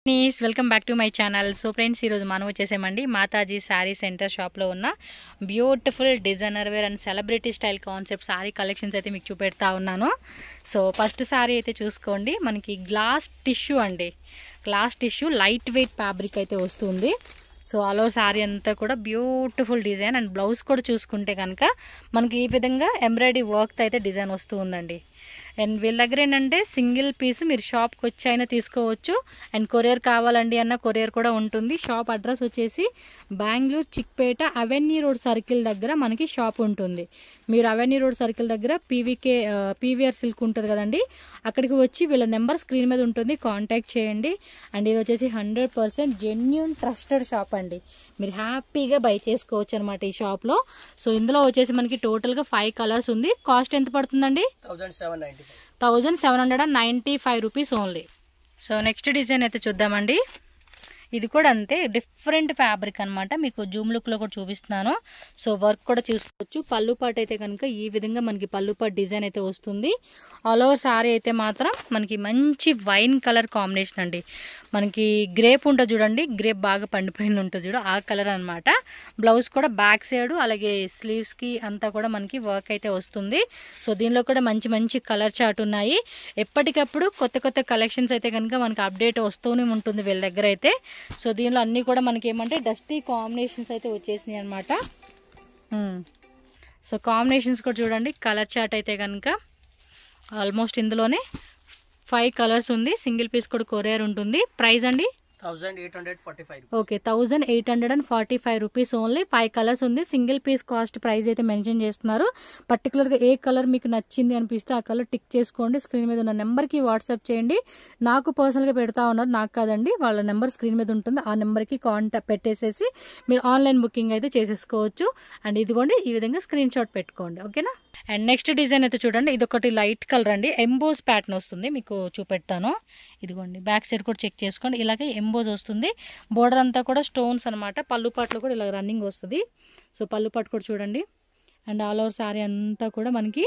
Please welcome back to my channel. So friends, ఈరోజు మనం వచ్చేసామండి మాతాజీ శారీ సెంటర్ షాప్లో ఉన్న beautiful designer wear and celebrity style concept saree collections అయితే మీకు చూపెడతా ఉన్నాను. సో ఫస్ట్ శారీ అయితే చూసుకోండి, మనకి గ్లాస్ టిష్యూ అండి. Glass tissue light weight fabric అయితే వస్తుంది. సో ఆల్ ఓవర్ శారీ అంతా కూడా బ్యూటిఫుల్ డిజైన్ అండ్ బ్లౌజ్ కూడా చూసుకుంటే కనుక మనకి ఈ విధంగా ఎంబ్రాయిడరీ వర్క్ అయితే డిజైన్ వస్తూ ఉందండి. అండ్ వీళ్ళ దగ్గర ఏంటంటే సింగిల్ పీస్ మీరు షాప్కి వచ్చి అయినా తీసుకోవచ్చు, అండ్ కొరియర్ కావాలండి అన్న కొరియర్ కూడా ఉంటుంది. షాప్ అడ్రస్ వచ్చేసి Bengaluru Chickpet avenue road circle దగ్గర మనకి షాప్ ఉంటుంది. మీరు అవెన్యూ రోడ్ సర్కిల్ దగ్గర పీవీఆర్ సిల్క్ ఉంటుంది కదండి, అక్కడికి వచ్చి వీళ్ళ నెంబర్ స్క్రీన్ మీద ఉంటుంది, కాంటాక్ట్ చేయండి. అండ్ ఇది వచ్చేసి 100% జెన్యూన్ ట్రస్టెడ్ షాప్ అండి. మీరు హ్యాపీగా బై చేసుకోవచ్చు అనమాట ఈ షాప్లో. సో ఇందులో వచ్చేసి మనకి టోటల్గా 5 కలర్స్ ఉంది. కాస్ట్ ఎంత పడుతుందండి? 1795 rupees only. So next design అయితే చూద్దామండి. ఇది కూడా అంతే, డిఫరెంట్ ఫ్యాబ్రిక్ అనమాట. మీకు జూమ్ లుక్లో కూడా చూపిస్తున్నాను. సో వర్క్ కూడా చూసుకోవచ్చు. పళ్ళు పాటు అయితే కనుక ఈ విధంగా మనకి పళ్ళు పాటు డిజైన్ అయితే వస్తుంది. ఆల్ ఓవర్ సారీ అయితే మాత్రం మనకి మంచి వైన్ కలర్ కాంబినేషన్ అండి. మనకి గ్రేప్ ఉంటుంది చూడండి, గ్రేప్ బాగా పండిపోయింది ఉంటుంది చూడు, ఆ కలర్ అనమాట. బ్లౌజ్ కూడా బ్యాక్ సైడ్ అలాగే స్లీవ్స్కి అంతా కూడా మనకి వర్క్ అయితే వస్తుంది. సో దీనిలో కూడా మంచి మంచి కలర్ చార్ట్ ఉన్నాయి. ఎప్పటికప్పుడు కొత్త కొత్త కలెక్షన్స్ అయితే కనుక మనకి అప్డేట్ వస్తూనే ఉంటుంది వీళ్ళ దగ్గర అయితే. సో దీనిలో అన్నీ కూడా మనకి ఏమంటే డస్టీ కాంబినేషన్స్ అయితే వచ్చేసినాయి అనమాట. సో కాంబినేషన్స్ కూడా చూడండి, కలర్ చార్ట్ అయితే కనుక ఆల్మోస్ట్ ఇందులోనే 5 కలర్స్ ఉంది. సింగిల్ పీస్ కూడా కొరియర్ ఉంటుంది. ప్రైస్ అండి 1845. Okay, 1845 rupees only. 5 కలర్స్ ఉంది. సింగిల్ పీస్ కాస్ట్ ప్రైస్ అయితే మెన్షన్ చేస్తున్నారు. పర్టికులర్గా ఏ కలర్ మీకు నచ్చింది అనిపిస్తే ఆ కలర్ టిక్ చేసుకోండి. స్క్రీన్ మీద ఉన్న నెంబర్కి వాట్సాప్ చేయండి. నాకు పర్సనల్గా పెడతా ఉన్నారు, నాకు కాదండి, వాళ్ళ నెంబర్ స్క్రీన్ మీద ఉంటుంది. ఆ నెంబర్కి కాంటాక్ట్ పెట్టేసేసి మీరు ఆన్లైన్ బుకింగ్ అయితే చేసేసుకోవచ్చు. అండ్ ఇదిగోండి ఈ విధంగా స్క్రీన్ షాట్ పెట్టుకోండి, ఓకేనా. అండ్ నెక్స్ట్ డిజైన్ అయితే చూడండి, ఇది ఒకటి లైట్ కలర్ అండి. ఎంబోస్ ప్యాటర్న్ వస్తుంది, మీకు చూపెడతాను. ఇదిగోండి బ్యాక్ సైడ్ కూడా చెక్ చేసుకోండి, ఇలాగే ఎంబోస్ వస్తుంది. బోర్డర్ అంతా కూడా స్టోన్స్ అనమాట. పళ్ళు పాటలు కూడా ఇలా రన్నింగ్ వస్తుంది. సో పళ్ళు పాటు కూడా చూడండి. అండ్ ఆల్ ఓవర్ శారీ అంతా కూడా మనకి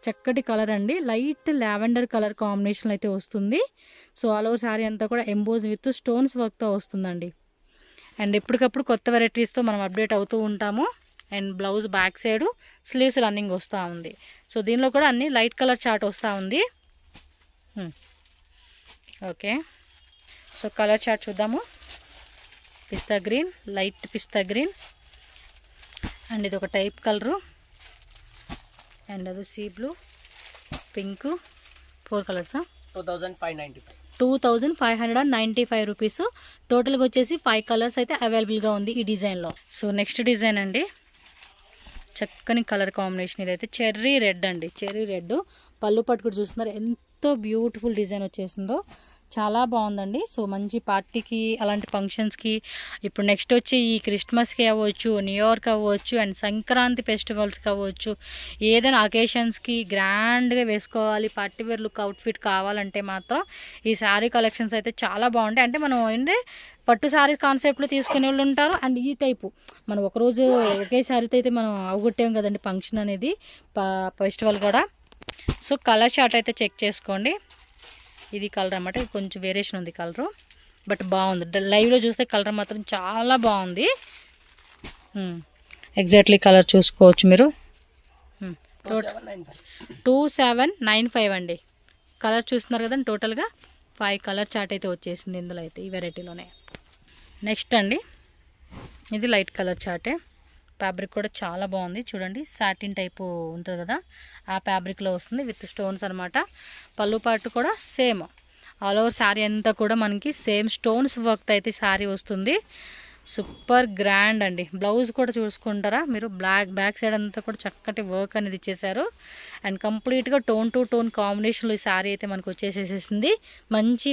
చక్కటి కలర్ అండి, లైట్ లావెండర్ కలర్ కాంబినేషన్ అయితే వస్తుంది. సో ఆల్ ఓవర్ శారీ అంతా కూడా ఎంబోస్ విత్ స్టోన్స్ వర్క్తో వస్తుందండి. అండ్ ఎప్పటికప్పుడు కొత్త వెరైటీస్తో మనం అప్డేట్ అవుతూ ఉంటాము. And blouse back side sleeves running వస్తూ ఉంది. సో దీనిలో కూడా అన్ని లైట్ కలర్ చార్ట్ వస్తూ ఉంది. ఓకే, సో కలర్ చార్ట్ చూద్దాము. Pista green, light pista green, and ఇది ఒక టైప్ కలరు, అండ్ అది సీ బ్లూ, పింక్, 4 కలర్సా. 2595 రూపీస్. టోటల్గా వచ్చేసి 5 కలర్స్ అయితే అవైలబుల్గా ఉంది ఈ డిజైన్లో. సో నెక్స్ట్ డిజైన్ అండి, చక్కని కలర్ కాంబినేషన్. ఇదైతే చెర్రీ రెడ్ అండి, చెర్రీ రెడ్. పళ్ళు పట్టు కూడా చూస్తున్నారు, ఎంతో బ్యూటిఫుల్ డిజైన్ వచ్చేసిందో, చాలా బాగుందండి. సో మంచి పార్టీకి అలాంటి ఫంక్షన్స్కి, ఇప్పుడు నెక్స్ట్ వచ్చి ఈ క్రిస్మస్కి అవ్వచ్చు, న్యూ ఇయర్కి అవ్వచ్చు, అండ్ సంక్రాంతి ఫెస్టివల్స్కి అవ్వచ్చు, ఏదైనా అకేషన్స్కి గ్రాండ్గా వేసుకోవాలి, పార్టీ వేర్ లుక్ అవుట్ఫిట్ కావాలంటే మాత్రం ఈ శారీ కలెక్షన్స్ అయితే చాలా బాగుంటాయి. అంటే మనం ఏంటంటే పట్టు శారీ కాన్సెప్ట్లో తీసుకునే వాళ్ళు ఉంటారు. అండ్ ఈ టైపు మనం ఒకరోజు ఒకే శారీతో అయితే మనం అవగొట్టాం కదండి ఫంక్షన్ అనేది, ఫెస్టివల్ కూడా. సో కలర్ చార్ట్ అయితే చెక్ చేసుకోండి. ఇది కలర్ అన్నమాట, ఇది కొంచెం వేరియేషన్ ఉంది కలరు, బట్ బాగుంది. లైవ్లో చూస్తే కలర్ మాత్రం చాలా బాగుంది. ఎగ్జాక్ట్లీ కలర్ చూసుకోవచ్చు మీరు. 2795 అండి. కలర్ చూస్తున్నారు కదండి. టోటల్గా 5 కలర్ చార్ట్ అయితే వచ్చేసింది ఇందులో అయితే, ఈ వెరైటీలోనే. నెక్స్ట్ అండి, ఇది లైట్ కలర్ చార్టే. ఫ్యాబ్రిక్ కూడా చాలా బాగుంది చూడండి, సాటిన్ టైపు ఉంటుంది కదా, ఆ ఫ్యాబ్రిక్లో వస్తుంది విత్ స్టోన్స్ అనమాట. పళ్ళు పాటు కూడా సేమ్, ఆల్ ఓవర్ శారీ అంతా కూడా మనకి సేమ్ స్టోన్స్ వర్క్ అయితే శారీ వస్తుంది. సూపర్ గ్రాండ్ అండి. బ్లౌజ్ కూడా చూసుకుంటారా మీరు, బ్యాక్ సైడ్ అంతా కూడా చక్కటి వర్క్ అనేది ఇచ్చేసారు. అండ్ కంప్లీట్గా టోన్ టు టోన్ కాంబినేషన్లో ఈ శారీ అయితే మనకు వచ్చేసేసింది. మంచి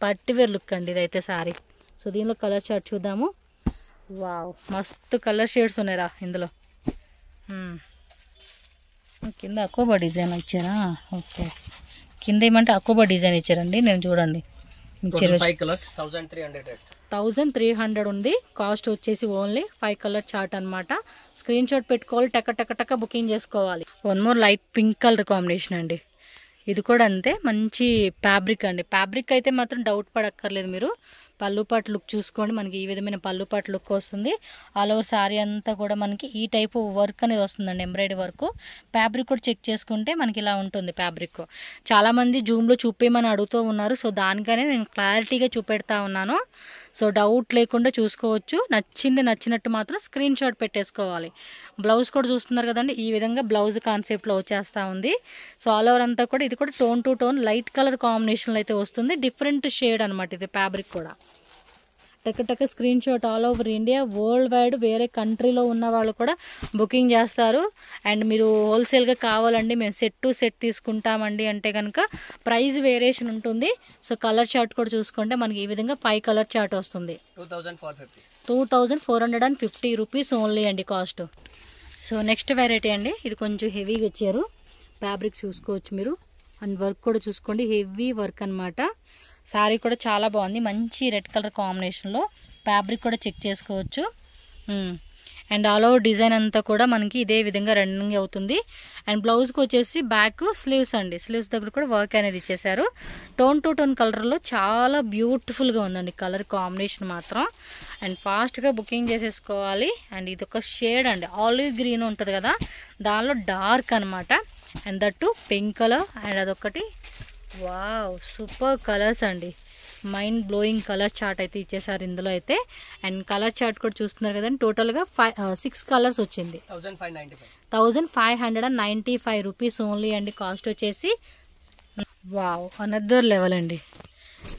పార్టీ వేర్ లుక్ అండి ఇదైతే శారీ. సో దీనిలో కలర్ చార్ట్ చూద్దాము. వావ్, మస్తు కలర్ షేడ్స్ ఉన్నాయిరా ఇందులో. కింద అకోబా డిజైన్ ఇచ్చారా? ఓకే, కింద ఏమంటే అకోబా డిజైన్ ఇచ్చారండి. నేను చూడండి 1300 ఉంది. కాస్ట్ వచ్చేసి ఓన్లీ 5 కలర్ చార్ట్ అనమాట. స్క్రీన్ షాట్ పెట్టుకోవాలి, టక టక టక బుకింగ్ చేసుకోవాలి. 1 more light pink colour combination అండి. ఇది కూడా అంతే, మంచి ఫ్యాబ్రిక్ అండి. ఫ్యాబ్రిక్ అయితే మాత్రం డౌట్ పడక్కర్లేదు మీరు. పళ్ళు పాటు లుక్ చూసుకోండి, మనకి ఈ విధమైన పళ్ళు పాటు లుక్ వస్తుంది. ఆల్ ఓవర్ శారీ అంతా కూడా మనకి ఈ టైపు వర్క్ అనేది వస్తుందండి, ఎంబ్రాయిడరీ వర్క్. ఫ్యాబ్రిక్ కూడా చెక్ చేసుకుంటే మనకి ఇలా ఉంటుంది ఫ్యాబ్రిక్. చాలామంది జూమ్లో చూపేయమని అడుగుతూ ఉన్నారు, సో దానికనే నేను క్లారిటీగా చూపెడతా ఉన్నాను. సో డౌట్ లేకుండా చూసుకోవచ్చు. నచ్చినట్టు మాత్రం స్క్రీన్ షాట్ పెట్టేసుకోవాలి. బ్లౌజ్ కూడా చూస్తున్నారు కదండి, ఈ విధంగా బ్లౌజ్ కాన్సెప్ట్లో వచ్చేస్తూ ఉంది. సో ఆల్ ఓవర్ అంతా కూడా ఇది కూడా tone to tone light colour కాంబినేషన్లో అయితే వస్తుంది. డిఫరెంట్ షేడ్ అనమాట ఇది ఫ్యాబ్రిక్ కూడా. టక్క screen shot all over India, world wide, వేరే కంట్రీలో ఉన్న వాళ్ళు కూడా బుకింగ్ చేస్తారు. అండ్ మీరు హోల్సేల్గా కావాలండి, మేము సెట్ టు సెట్ తీసుకుంటామండి అంటే కనుక ప్రైస్ వేరియేషన్ ఉంటుంది. సో కలర్ చార్ట్ కూడా చూసుకుంటే మనకి ఈ విధంగా 5 కలర్ చార్ట్ వస్తుంది. 2450 రూపీస్ ఓన్లీ అండి కాస్ట్. సో నెక్స్ట్ వెరైటీ అండి, ఇది కొంచెం హెవీగా ఇచ్చారు. ఫ్యాబ్రిక్ చూసుకోవచ్చు మీరు, అండ్ వర్క్ కూడా చూసుకోండి, హెవీ వర్క్ అనమాట. శారీ కూడా చాలా బాగుంది, మంచి రెడ్ కలర్ కాంబినేషన్లో. ఫ్యాబ్రిక్ కూడా చెక్ చేసుకోవచ్చు. అండ్ ఆల్ ఓవర్ డిజైన్ అంతా కూడా మనకి ఇదే విధంగా రన్నింగ్ అవుతుంది. అండ్ బ్లౌజ్కి వచ్చేసి బ్యాక్ స్లీవ్స్ అండి, స్లీవ్స్ దగ్గర కూడా వర్క్ అనేది ఇచ్చేసారు. టోన్ టు టోన్ కలర్లో చాలా బ్యూటిఫుల్గా ఉందండి కలర్ కాంబినేషన్ మాత్రం. అండ్ ఫాస్ట్గా బుకింగ్ చేసేసుకోవాలి. అండ్ ఇది ఒక షేడ్ అండి, ఆలివ్ గ్రీన్ ఉంటుంది కదా, దానిలో డార్క్ అనమాట. And that pink colour, and అదొకటి వావ్ సూపర్ కలర్స్ అండి. మైండ్ బ్లోయింగ్ కలర్ చార్ట్ అయితే ఇచ్చేసారు ఇందులో అయితే. అండ్ కలర్ చార్ట్ కూడా చూస్తున్నారు కదండి, టోటల్గా 6 కలర్స్ వచ్చింది. 1595 రూపీస్ ఓన్లీ అండి కాస్ట్ వచ్చేసి. వావ్ అనదర్ లెవెల్ అండి.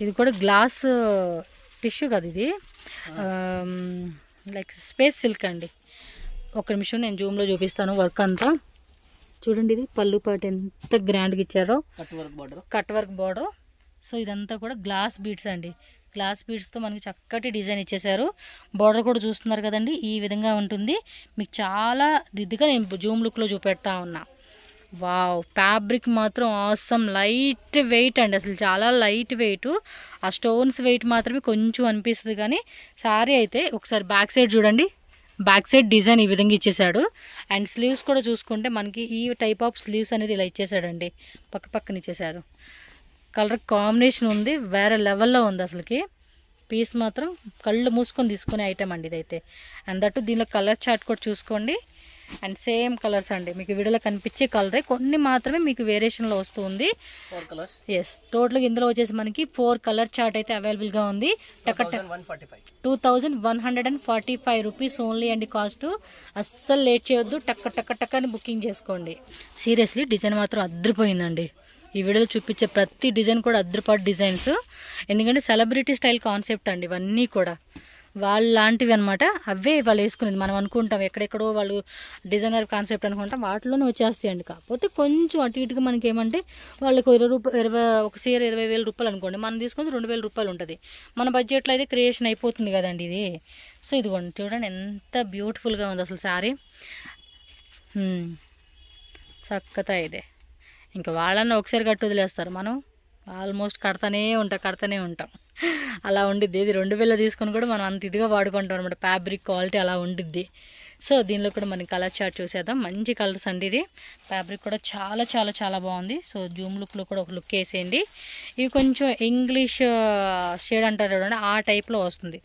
ఇది కూడా గ్లాస్ టిష్యూ కదా ఇది, లైక్ స్పేస్ సిల్క్ అండి. ఒక నిమిషం నేను జూమ్లో చూపిస్తాను వర్క్ అంతా. చూడండి, ఇది పళ్ళు పాటు ఎంత గ్రాండ్గా ఇచ్చారో, కట్ వర్క్ బార్డర్. సో ఇదంతా కూడా గ్లాస్ బీడ్స్ అండి, గ్లాస్ బీడ్స్తో మనకి చక్కటి డిజైన్ ఇచ్చేసారు. బార్డర్ కూడా చూస్తున్నారు కదండి, ఈ విధంగా ఉంటుంది. మీకు చాలా దిద్దుగా నేను జూమ్ లుక్లో చూపెడతా ఉన్నా. వావ్ ఫ్యాబ్రిక్ మాత్రం ఆసమ్, లైట్ వెయిట్ అండి, అసలు చాలా లైట్ వెయిట్. ఆ స్టోన్స్ వెయిట్ మాత్రమే కొంచెం అనిపిస్తుంది, కానీ శారీ అయితే ఒకసారి బ్యాక్ సైడ్ చూడండి, బ్యాక్ సైడ్ డిజైన్ ఈ విధంగా ఇచ్చేసాడు. అండ్ స్లీవ్స్ కూడా చూసుకుంటే మనకి ఈ టైప్ ఆఫ్ స్లీవ్స్ అనేది ఇలా ఇచ్చేసాడండి, పక్కన ఇచ్చేసాడు. కలర్ కాంబినేషన్ ఉంది, వేరే లెవెల్లో ఉంది అసలుకి. పీస్ మాత్రం కళ్ళు మూసుకొని తీసుకునే ఐటమ్ అండి ఇదైతే. అండ్ దట్టు దీనిలో కలర్ చార్ట్ కూడా చూసుకోండి. అండ్ సేమ్ కలర్స్ అండి, మీకు వీడియోలో కనిపించే కలరే, కొన్ని మాత్రమే మీకు వేరియేషన్లో వస్తుంది. 4 కలర్స్. ఎస్, టోటల్గా ఇందులో వచ్చేసి మనకి 4 కలర్ చార్ట్ అయితే అవైలబుల్గా ఉంది. 2145 రూపీస్ ఓన్లీ అండి కాస్ట్. అస్సలు లేట్ చేయొద్దు, టక్క అని బుకింగ్ చేసుకోండి. సీరియస్లీ డిజైన్ మాత్రం అద్దరిపోయిందండి. ఈ వీడియోలో చూపించే ప్రతి డిజైన్ కూడా అద్దరిపాటు డిజైన్స్, ఎందుకంటే సెలబ్రిటీ స్టైల్ కాన్సెప్ట్ అండి ఇవన్నీ కూడా. వాళ్ళు లాంటివి అనమాట, అవే వాళ్ళు వేసుకునేది. మనం అనుకుంటాం ఎక్కడెక్కడో వాళ్ళు డిజైనర్ కాన్సెప్ట్ అనుకుంటాం, వాటిలోనే వచ్చేస్తాయి అండి. కాకపోతే కొంచెం అటు ఇటుగా మనకి ఏమంటే వాళ్ళకి 20 రూపాయలు, ఒక చీర 20,000 రూపాయలు అనుకోండి, మనం తీసుకుంటే 2,000 రూపాయలు ఉంటుంది. మన బడ్జెట్లో అయితే క్రియేషన్ అయిపోతుంది కదండి ఇది. సో ఇదిగోండి చూడండి ఎంత బ్యూటిఫుల్గా ఉంది అసలు శారీ. చక్కగా ఇదే, ఇంకా వాళ్ళన్న ఒకసారి కట్టు వదిలేస్తారు, మనం ఆల్మోస్ట్ కడతానే ఉంటాం. అలా ఉండిద్ది. ఇది 2000 తీసుకొని కూడా మనం అంత ఇదిగా వాడుకుంటాం అనమాట, ఫ్యాబ్రిక్ క్వాలిటీ అలా ఉండిద్ది. సో దీనిలో కూడా మనం కలర్ చార్ట్ చూసేద్దాం. మంచి కలర్స్ అండి, ఇది ఫ్యాబ్రిక్ కూడా చాలా చాలా చాలా బాగుంది. సో జూమ్ లుక్లో కూడా ఒక లుక్ వేసేయండి. ఇవి కొంచెం ఇంగ్లీష్ షేడ్ అంటారు చూడండి, ఆ టైప్లో వస్తుంది,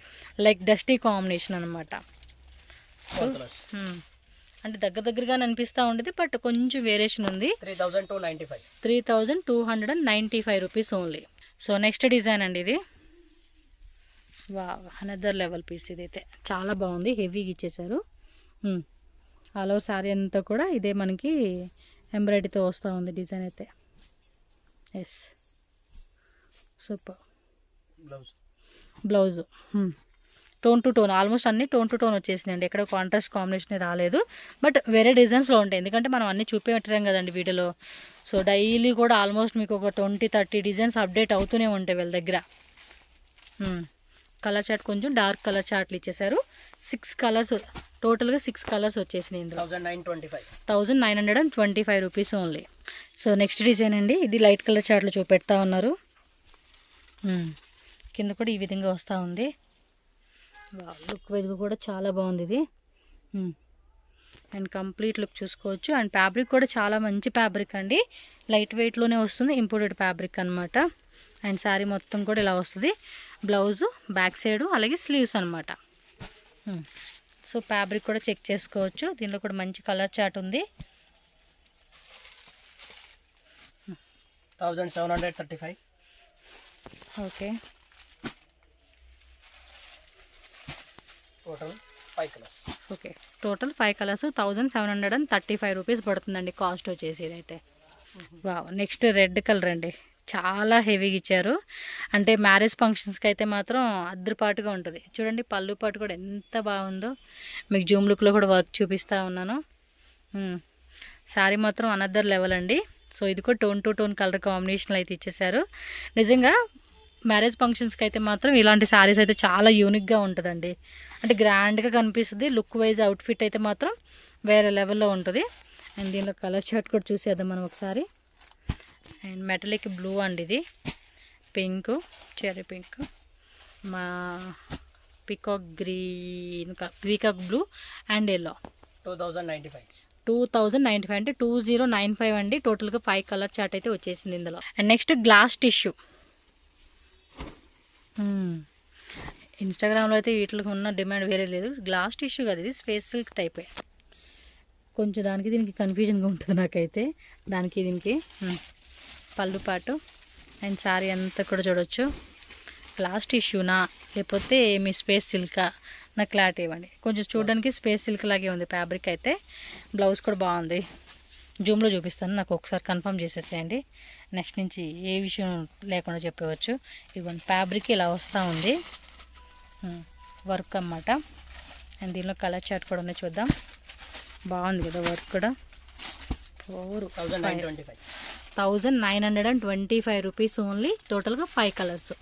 లైక్ డస్టీ కాంబినేషన్ అనమాట. అంటే దగ్గరగా అనిపిస్తూ ఉండేది, బట్ కొంచెం వేరియేషన్ ఉంది. 3295 rupees only. So next design అండి, ఇది వావ్ అనదర్ లెవెల్ పీస్. ఇదైతే చాలా బాగుంది, హెవీగా ఇచ్చేసారు. ఆల్ ఓవర్ శారీ అంతా కూడా ఇదే మనకి ఎంబ్రాయిడరీతో వస్తూ ఉంది డిజైన్ అయితే. Yes, super. Blouse tone to tone, almost అన్ని టోన్ టు టోన్ వచ్చేసినాయండి, ఎక్కడ కాంట్రాస్ట్ కాంబినేషన్ రాలేదు. బట్ వేరే డిజైన్స్లో ఉంటాయి, ఎందుకంటే మనం అన్ని చూపించట్లేం కదండి వీడియోలో. సో డైలీ కూడా ఆల్మోస్ట్ మీకు ఒక 20-30 డిజైన్స్ అప్డేట్ అవుతూనే ఉంటాయి వీళ్ళ దగ్గర. కలర్ చార్ట్ కొంచెం డార్క్ కలర్ చార్ట్లు ఇచ్చేసారు. 6 కలర్స్, టోటల్గా 6 కలర్స్ వచ్చేసినాయి ఇందులో. 1925 rupees only. So next design అండి, ఇది లైట్ కలర్ చార్ట్లు చూపెడతా ఉన్నారు. కింద కూడా ఈ విధంగా వస్తూ ఉంది. లుక్ వైజ్గా కూడా చాలా బాగుంది ఇది. అండ్ కంప్లీట్ లుక్ చూసుకోవచ్చు. అండ్ ఫ్యాబ్రిక్ కూడా చాలా మంచి ఫ్యాబ్రిక్ అండి, లైట్ వెయిట్లోనే వస్తుంది, ఇంపోర్టెడ్ ఫ్యాబ్రిక్ అనమాట. అండ్ శారీ మొత్తం కూడా ఇలా వస్తుంది. బ్లౌజు బ్యాక్ సైడ్ అలాగే స్లీవ్స్ అనమాట. సో ఫ్యాబ్రిక్ కూడా చెక్ చేసుకోవచ్చు. దీనిలో కూడా మంచి కలర్ చార్ట్ ఉంది. 1735. Okay, total 5 colours. Okay, total 5 colours 1735 rupees పడుతుందండి కాస్ట్ వచ్చేసి ఇదైతే. వావ్, నెక్స్ట్ రెడ్ కలర్ అండి, చాలా హెవీగా ఇచ్చారు. అంటే మ్యారేజ్ ఫంక్షన్స్కి అయితే మాత్రం అద్దరిపాటుగా ఉంటుంది. చూడండి పళ్ళు పాటు కూడా ఎంత బాగుందో. మీకు జూమ్ లుక్లో కూడా వర్క్ చూపిస్తూ ఉన్నాను. శారీ మాత్రం అనదర్ లెవెల్ అండి. సో ఇది కూడా టోన్ టు టోన్ కలర్ కాంబినేషన్లో అయితే ఇచ్చేసారు. నిజంగా మ్యారేజ్ ఫంక్షన్స్కి అయితే మాత్రం ఇలాంటి శారీస్ అయితే చాలా యూనిక్గా ఉంటుందండి. అంటే గ్రాండ్గా కనిపిస్తుంది. లుక్ వైజ్ అవుట్ఫిట్ అయితే మాత్రం వేరే లెవెల్లో ఉంటుంది. అండ్ దీనిలో కలర్ చార్ట్ కూడా చూసేద్దాం మనం ఒకసారి. అండ్ మెటలిక్ బ్లూ అండి, ఇది పింక్, చెర్రీ పింక్, మా peacock green, peacock blue and yellow. 2095. 2095 అంటే 2095 అండి. టోటల్గా 5 కలర్ చార్ట్ అయితే వచ్చేసింది ఇందులో. And next glass tissue. ఇన్స్టాగ్రామ్లో అయితే వీటికి ఉన్న డిమాండ్ వేరే లేదు. గ్లాస్ టిష్యూ కదా, ఇది స్పేస్ సిల్క్ టైపే. కొంచెం దానికి దీనికి కన్ఫ్యూజన్గా ఉంటుంది నాకైతే. దానికి దీనికి పళ్ళు పాటు అండ్ శారీ అంతా కూడా చూడవచ్చు. గ్లాస్ టిష్యూనా లేకపోతే మీ స్పేస్ సిల్కా, నాకు క్లారిటీ ఇవ్వండి. కొంచెం చూడడానికి స్పేస్ సిల్క్ లాగే ఉంది ఫ్యాబ్రిక్ అయితే. బ్లౌజ్ కూడా బాగుంది. జూమ్లో చూపిస్తాను, నాకు ఒకసారి కన్ఫర్మ్ చేసేసేయండి. నెక్స్ట్ నుంచి ఏ విషయం లేకుండా చెప్పవచ్చు. ఇదిగోండి ఫ్యాబ్రిక్ ఇలా వస్తూ ఉంది, వర్క్ అన్నమాట. అండ్ దీనిలో కలర్ చార్ట్ కూడా ఉన్నాయి, చూద్దాం. బాగుంది కదా వర్క్ కూడా. 1925 రూపీస్ ఓన్లీ. టోటల్గా 5 colours.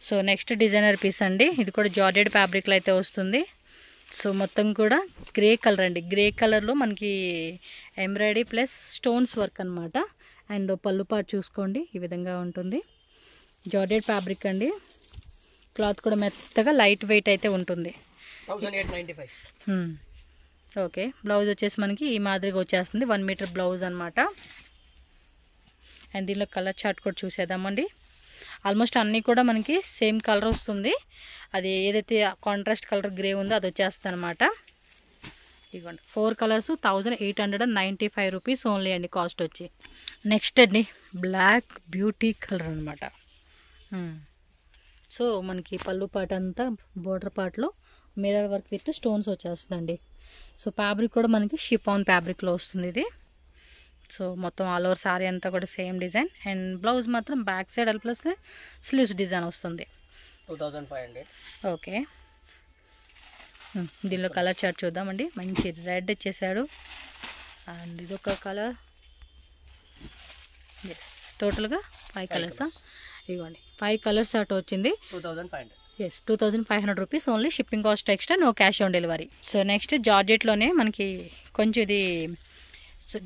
So next designer piece అండి, ఇది కూడా జార్జెట్ ఫ్యాబ్రిక్లో అయితే వస్తుంది. సో మొత్తం కూడా గ్రే కలర్ అండి. గ్రే కలర్లో మనకి ఎంబ్రాయిడరీ ప్లస్ స్టోన్స్ వర్క్ అనమాట. అండ్ పళ్ళు పాటు చూసుకోండి, ఈ విధంగా ఉంటుంది. జార్జెట్ ఫ్యాబ్రిక్ అండి. క్లాత్ కూడా మెత్తగా లైట్ వెయిట్ అయితే ఉంటుంది. 1895. ఓకే, బ్లౌజ్ వచ్చేసి మనకి ఈ మాదిరిగా వచ్చేస్తుంది. 1 మీటర్ బ్లౌజ్ అనమాట. అండ్ దీనిలో కలర్ చార్ట్ కూడా చూసేద్దామండి. ఆల్మోస్ట్ అన్నీ కూడా మనకి సేమ్ కలర్ వస్తుంది. అది ఏదైతే కాంట్రాస్ట్ కలర్ గ్రే ఉందో అది వచ్చేస్తుంది అనమాట. ఇవ్వండి 4 కలర్స్ 1895 రూపీస్ ఓన్లీ అండి కాస్ట్ వచ్చి. నెక్స్ట్ అండి బ్లాక్ బ్యూటీ కలర్ అనమాట. సో మనకి పళ్ళు పాట అంతా బోర్డర్ పార్ట్లో మిర్రర్ వర్క్ విత్ స్టోన్స్ వచ్చేస్తుందండి. సో ఫ్యాబ్రిక్ కూడా మనకి షిఫాన్ ఫ్యాబ్రిక్లో వస్తుంది ఇది. సో మొత్తం ఆల్ ఓవర్ శారీ అంతా కూడా సేమ్ డిజైన్. అండ్ బ్లౌజ్ మాత్రం back side plus sleeves design వస్తుంది. 2500. ఓకే, దీనిలో కలర్ చార్ట్ చూద్దామండి. మంచి రెడ్ ఇచ్చేసాడు. అండ్ ఇదొక కలర్. ఎస్, టోటల్గా 5 కలర్స్. ఇవ్వండి 5 కలర్స్ చార్ట్ వచ్చింది. 2500. Yes, 2500 rupees only. Shipping cost extra, no cash on delivery. So next జార్జెట్లోనే మనకి కొంచెం ఇది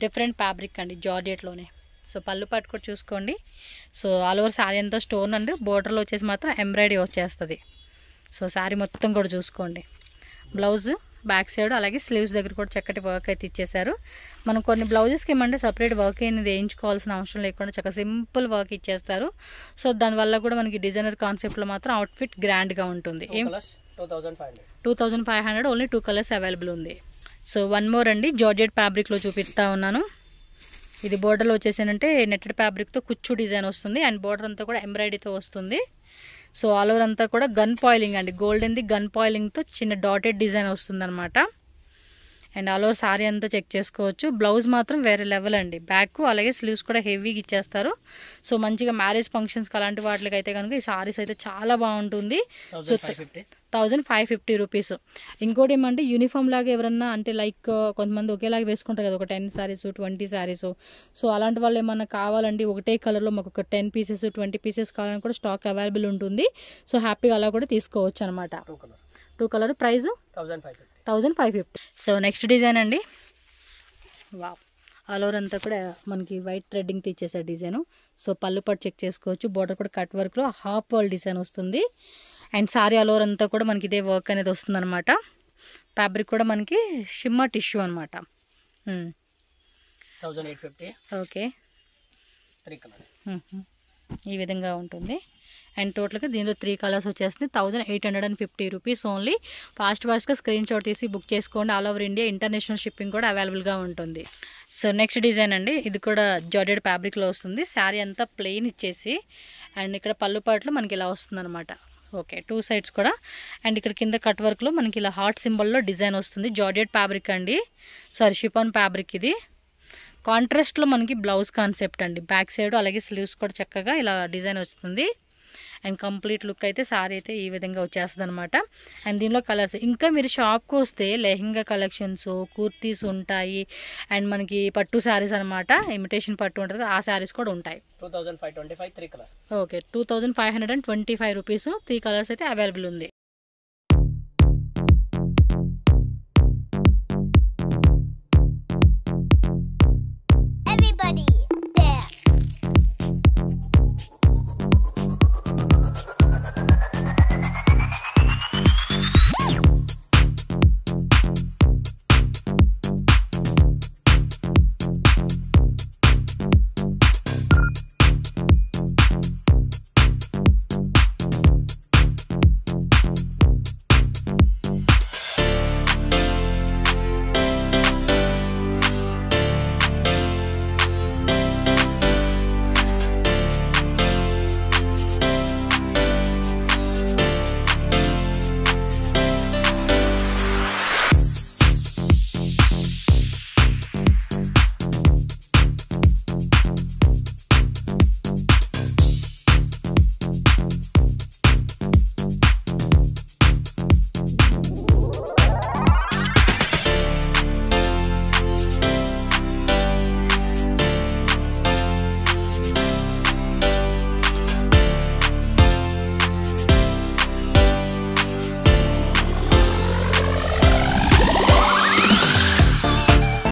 డిఫరెంట్ ఫ్యాబ్రిక్ అండి, జార్జెట్లోనే. సో పళ్ళు పాటు కూడా చూసుకోండి. సో ఆల్ ఓవర్ శారీ అంతా స్టోన్ అండి. బోర్డర్లో వచ్చేసి మాత్రం ఎంబ్రాయిడరీ వచ్చేస్తుంది. సో శారీ మొత్తం కూడా చూసుకోండి. బ్లౌజ్ బ్యాక్ సైడ్ అలాగే స్లీవ్స్ దగ్గర కూడా చక్కటి వర్క్ అయితే ఇచ్చేసారు. మనం కొన్ని బ్లౌజెస్కి ఏమంటే సపరేట్ వర్క్ అనేది వేయించుకోవాల్సిన అవసరం లేకుండా చక్కగా సింపుల్ వర్క్ ఇచ్చేస్తారు. సో దానివల్ల కూడా మనకి డిజైనర్ కాన్సెప్ట్లో మాత్రం అవుట్ఫిట్ గ్రాండ్గా ఉంటుంది. 2500 ఓన్లీ 2 కలర్స్ అవైలబుల్ ఉంది. సో వన్ మోర్ అండి, జార్జెట్ ఫ్యాబ్రిక్లో చూపిస్తా ఉన్నాను. ఇది బోర్డర్లో వచ్చేసానంటే నెట్టెడ్ ఫ్యాబ్రిక్తో కుచ్చు డిజైన్ వస్తుంది. అండ్ బోర్డర్ అంతా కూడా ఎంబ్రాయిడరీతో వస్తుంది. సో ఆల్ ఓవర్ అంతా కూడా గన్ పాయిలింగ్ అండి, గోల్డెన్ది గన్ పాయిలింగ్తో చిన్న డాటెడ్ డిజైన్ వస్తుంది అనమాట. అండ్ ఆల్ ఓవర్ శారీ అంతా చెక్ చేసుకోవచ్చు. బ్లౌజ్ మాత్రం వేరే లెవెల్ అండి. బ్యాక్ అలాగే స్లీవ్స్ కూడా హెవీగా ఇచ్చేస్తారు. సో మంచిగా మ్యారేజ్ ఫంక్షన్స్కి అలాంటి వాటికి అయితే కనుక ఈ సారీస్ అయితే చాలా బాగుంటుంది. So 1550 rupees. ఇంకోటి ఏమంటే యూనిఫామ్ లాగా ఎవరన్నా అంటే లైక్ కొంతమంది ఒకేలాగా వేసుకుంటారు కదా, ఒక 10 శారీస్ 20 శారీస్. సో అలాంటి వాళ్ళు ఏమన్నా కావాలండి ఒకటే కలర్లో మాకు ఒక 10 పీసెస్ 20 పీసెస్ కావాలని కూడా స్టాక్ అవైలబుల్ ఉంటుంది. సో హ్యాపీగా అలా కూడా తీసుకోవచ్చు అనమాట. 2 colour price 1550. So next design అండి. వావ్, ఆల్ ఓవర్ అంతా కూడా మనకి వైట్ థ్రెడ్డింగ్ ఇచ్చేసారు డిజైన్. సో పళ్ళు పట్టు చెక్ చేసుకోవచ్చు. బోర్డర్ కూడా కట్ వర్క్లో హాఫ్ వాల్ డిజైన్ వస్తుంది. అండ్ సారీ ఆల్ ఓవర్ అంతా కూడా మనకి ఇదే వర్క్ అనేది వస్తుంది అనమాట. ఫ్యాబ్రిక్ కూడా మనకి షిమ్మర్ టిష్యూ అనమాట. 1850. ఓకే. 3 colors. ఈ విధంగా ఉంటుంది. అండ్ టోటల్గా దీనిలో 3 కలర్స్ వచ్చేస్తుంది. 1850 రూపీస్ ఓన్లీ. ఫాస్ట్గా స్క్రీన్ షాట్ తీసి బుక్ చేసుకోండి. All over India international shipping కూడా అవైలబుల్గా ఉంటుంది. సో నెక్స్ట్ డిజైన్ అండి, ఇది కూడా జార్జెట్ ఫ్యాబ్రిక్లో వస్తుంది. శారీ అంతా ప్లెయిన్ ఇచ్చేసి అండ్ ఇక్కడ పళ్ళు పాటలు మనకి ఇలా వస్తుంది అనమాట. ఓకే, 2 సైడ్స్ కూడా. అండ్ ఇక్కడ కింద కట్ వర్క్లో మనకి ఇలా హార్ట్ సింబల్లో డిజైన్ వస్తుంది. జార్జెట్ ఫ్యాబ్రిక్ అండి, సారీ షిఫాన్ ఫ్యాబ్రిక్. ఇది కాంట్రాస్ట్లో మనకి బ్లౌజ్ కాన్సెప్ట్ అండి. బ్యాక్ సైడ్ అలాగే స్లీవ్స్ కూడా చక్కగా ఇలా డిజైన్ వస్తుంది. అండ్ కంప్లీట్ లుక్ అయితే సారీ అయితే ఈ విధంగా వచ్చేస్తుంది అనమాట. అండ్ దీనిలో కలర్స్, ఇంకా మీరు షాప్కి వస్తే లెహెంగా కలెక్షన్స్, కుర్తీస్ ఉంటాయి. అండ్ మనకి పట్టు శారీస్ అనమాట, ఇమిటేషన్ పట్టు ఉంటుంది, ఆ శారీస్ కూడా ఉంటాయి. 2525, 3 colors. ఓకే, 2525 రూపీస్ 3 కలర్స్ అయితే అవైలబుల్ ఉంది.